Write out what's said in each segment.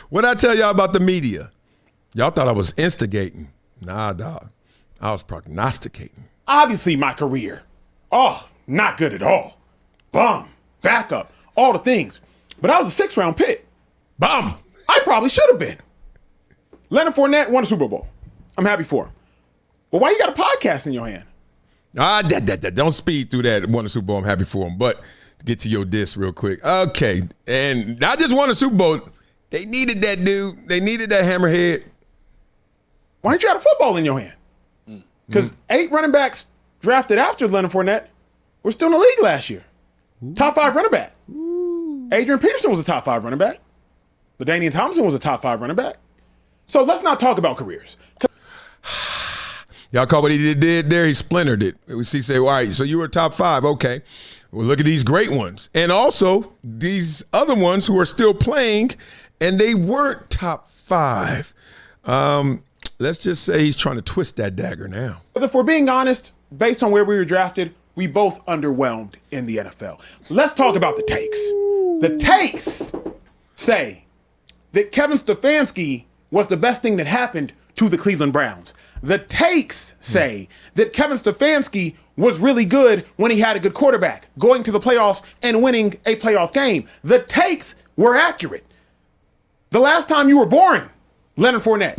What'd I tell y'all about the media? Y'all thought I was instigating. Nah, dog. I was prognosticating. Obviously, my career. Oh, not good at all. Bum, backup, all the things. But I was a 6th-round pick. Bum. I probably should have been. Leonard Fournette won a Super Bowl. I'm happy for him. But why you got a podcast in your hand? Don't speed through that. Won a Super Bowl. I'm happy for him. But get to your diss real quick. Okay. And not just won a Super Bowl. They needed that dude. They needed that hammerhead. Why ain't you got a football in your hand? Because 8 running backs drafted after Leonard Fournette were still in the league last year. Top 5 running back. Adrian Peterson was a top 5 running back. LaDainian Thompson was a top 5 running back. So let's not talk about careers. Y'all caught what he did there? He splintered it. He said, all right, so you were top 5. Okay. Well, look at these great ones. And also these other ones who are still playing, and they weren't top 5. Let's just say he's trying to twist that dagger now. But if we're being honest, based on where we were drafted, we both underwhelmed in the NFL. Let's talk about the takes. The takes say that Kevin Stefanski was the best thing that happened to the Cleveland Browns. The takes say that Kevin Stefanski was really good when he had a good quarterback, going to the playoffs and winning a playoff game. The takes were accurate. The last time you were born, Leonard Fournette.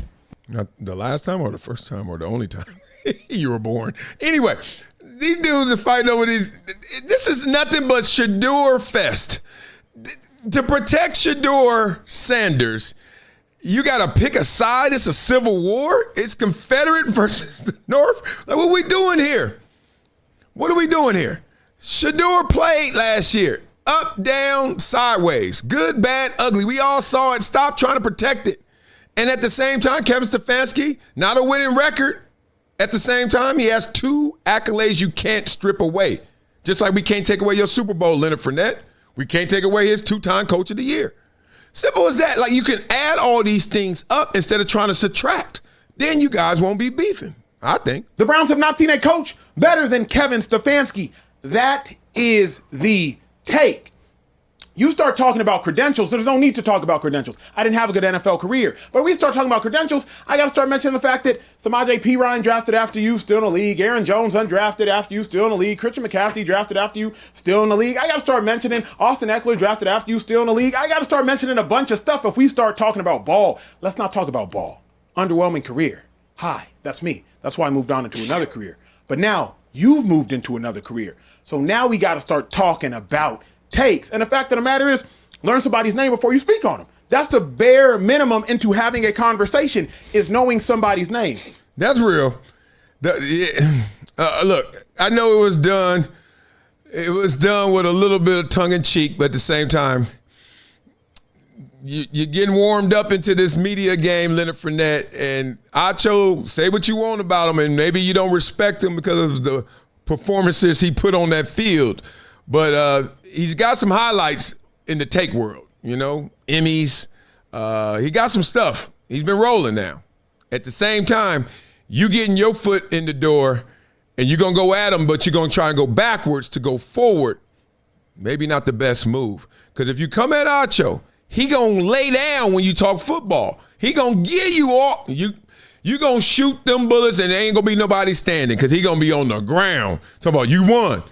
Not the last time or the first time or the only time you were born. Anyway, these dudes are fighting over these. This is nothing but Shador Fest. To protect Shador Sanders, you got to pick a side. It's a civil war. It's Confederate versus the North. Like, what are we doing here? What are we doing here? Shador played last year. Up, down, sideways. Good, bad, ugly. We all saw it. Stop trying to protect it. And at the same time, Kevin Stefanski, not a winning record. At the same time, he has 2 accolades you can't strip away. Just like we can't take away your Super Bowl, Leonard Fournette. We can't take away his 2-time Coach of the Year. Simple as that. Like, you can add all these things up instead of trying to subtract. Then you guys won't be beefing, I think. The Browns have not seen a coach better than Kevin Stefanski. That is the take. You start talking about credentials, there's no need to talk about credentials. I didn't have a good NFL career. But when we start talking about credentials, I got to start mentioning the fact that Samaje Perine drafted after you, still in the league. Aaron Jones undrafted after you, still in the league. Christian McCaffrey drafted after you, still in the league. I got to start mentioning Austin Eckler drafted after you, still in the league. I got to start mentioning a bunch of stuff if we start talking about ball. Let's not talk about ball. Underwhelming career. Hi, that's me. That's why I moved on into another career. But now you've moved into another career. So now we got to start talking about takes. And the fact of the matter is, learn somebody's name before you speak on them. That's the bare minimum into having a conversation, is knowing somebody's name. That's real. Look, I know it was done. It was done with a little bit of tongue in cheek, but at the same time, you're getting warmed up into this media game, Leonard Fournette. And Acho, say what you want about him, and maybe you don't respect him because of the performances he put on that field. But he's got some highlights in the take world, you know, Emmys. He got some stuff. He's been rolling now. At the same time, you getting your foot in the door and you're going to go at him, but you're going to try and go backwards to go forward. Maybe not the best move. Because if you come at Acho, he going to lay down when you talk football. He going to give you all. You going to shoot them bullets and there ain't going to be nobody standing because he going to be on the ground. Talking about you won.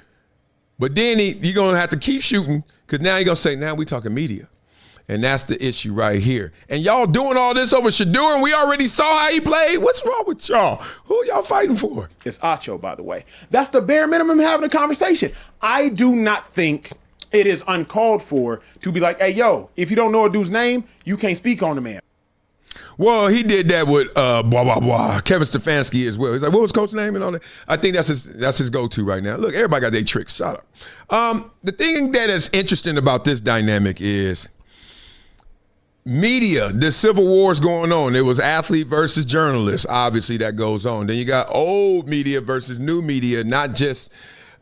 But then you're going to have to keep shooting because now you're going to say, now we talking media. And that's the issue right here. And y'all doing all this over Shador, and we already saw how he played. What's wrong with y'all? Who y'all fighting for? It's Acho, by the way. That's the bare minimum having a conversation. I do not think it is uncalled for to be like, hey, yo, if you don't know a dude's name, you can't speak on the man. Well, he did that with Kevin Stefanski as well. He's like, what was coach's name and all that? I think that's his go-to right now. Look, everybody got their tricks. Shut up. The thing that is interesting about this dynamic is media. The civil war is going on. It was athlete versus journalist. Obviously, that goes on. Then you got old media versus new media, not just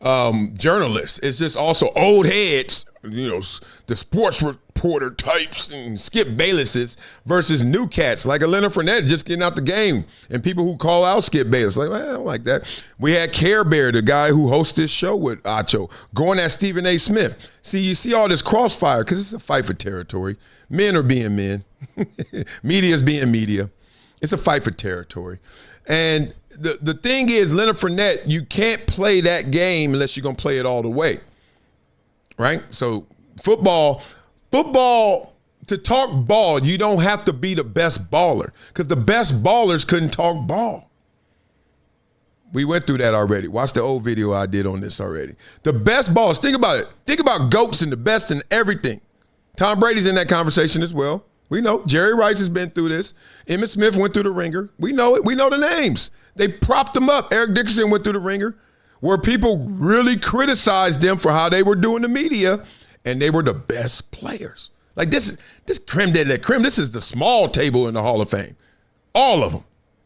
journalists. It's just also old heads, you know, the sports reporter types and Skip Baylesses versus new cats like a Leonard Fournette just getting out the game and people who call out Skip Bayless. Like, well, I don't like that. We had Care Bear, the guy who hosts this show with Acho, going at Stephen A. Smith. See, you see all this crossfire because it's a fight for territory. Men are being men. Media's being media. It's a fight for territory. And the thing is, Leonard Fournette, you can't play that game unless you're going to play it all the way. Right? So football, to talk ball, you don't have to be the best baller because the best ballers couldn't talk ball. We went through that already. Watch the old video I did on this already. The best ballers, think about it. Think about GOATs and the best in everything. Tom Brady's in that conversation as well. We know. Jerry Rice has been through this. Emmitt Smith went through the ringer. We know it. We know the names. They propped them up. Eric Dickerson went through the ringer where people really criticized them for how they were doing the media, and they were the best players. Like this creme de la creme, this is the small table in the Hall of Fame. All of them.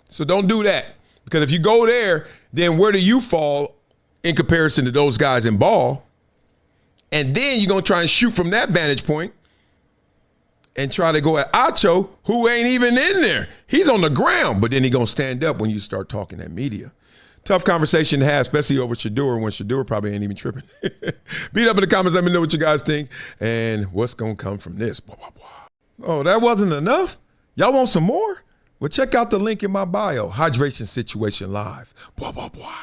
So don't do that. Because if you go there, then where do you fall in comparison to those guys in ball? And then you're going to try and shoot from that vantage point and try to go at Acho, who ain't even in there. He's on the ground, but then he's going to stand up when you start talking that media. Tough conversation to have, especially over Shador, when Shador probably ain't even tripping. Beat up in the comments. Let me know what you guys think and what's going to come from this. Blah, blah, blah. Oh, that wasn't enough? Y'all want some more? Well, check out the link in my bio. Hydration Situation Live. Blah, blah, blah.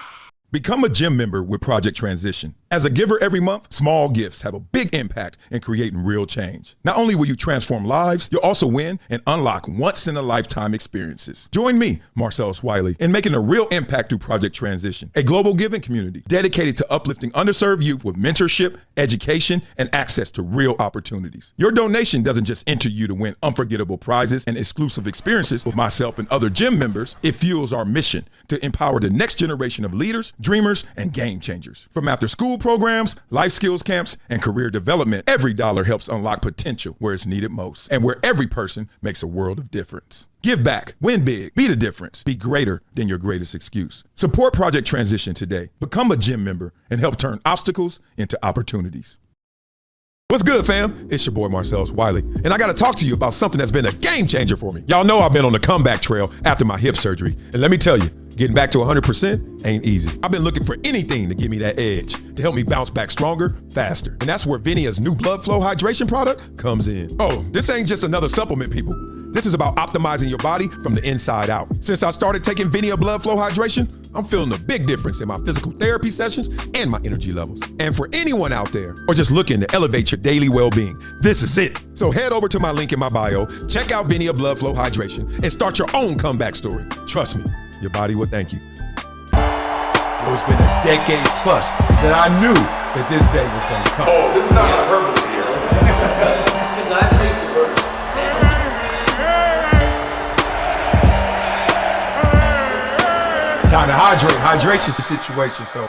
Become a gym member with Project Transition. As a giver every month, small gifts have a big impact in creating real change. Not only will you transform lives, you'll also win and unlock once-in-a-lifetime experiences. Join me, Marcellus Wiley, in making a real impact through Project Transition, a global giving community dedicated to uplifting underserved youth with mentorship, education, and access to real opportunities. Your donation doesn't just enter you to win unforgettable prizes and exclusive experiences with myself and other gym members. It fuels our mission to empower the next generation of leaders, dreamers, and game changers. From after-school programs, life skills camps, and career development, every dollar helps unlock potential where it's needed most and where every person makes a world of difference. Give back, win big, be the difference, be greater than your greatest excuse. Support Project Transition today. Become a gym member and help turn obstacles into opportunities. What's good, fam? It's your boy Marcellus Wiley, and I got to talk to you about something that's been a game changer for me. Y'all know I've been on the comeback trail after my hip surgery, and let me tell you, getting back to 100% ain't easy. I've been looking for anything to give me that edge, to help me bounce back stronger, faster. And that's where VINIA's new blood flow hydration product comes in. Oh, this ain't just another supplement, people. This is about optimizing your body from the inside out. Since I started taking VINIA blood flow hydration, I'm feeling a big difference in my physical therapy sessions and my energy levels. And for anyone out there or just looking to elevate your daily well-being, this is it. So head over to my link in my bio, check out VINIA blood flow hydration, and start your own comeback story. Trust me, your body will thank you. It's been a decade plus that I knew that this day was going to come. Oh, this is not hyperbole here. Because I think the verse. Time to hydrate. Hydration's the situation, so.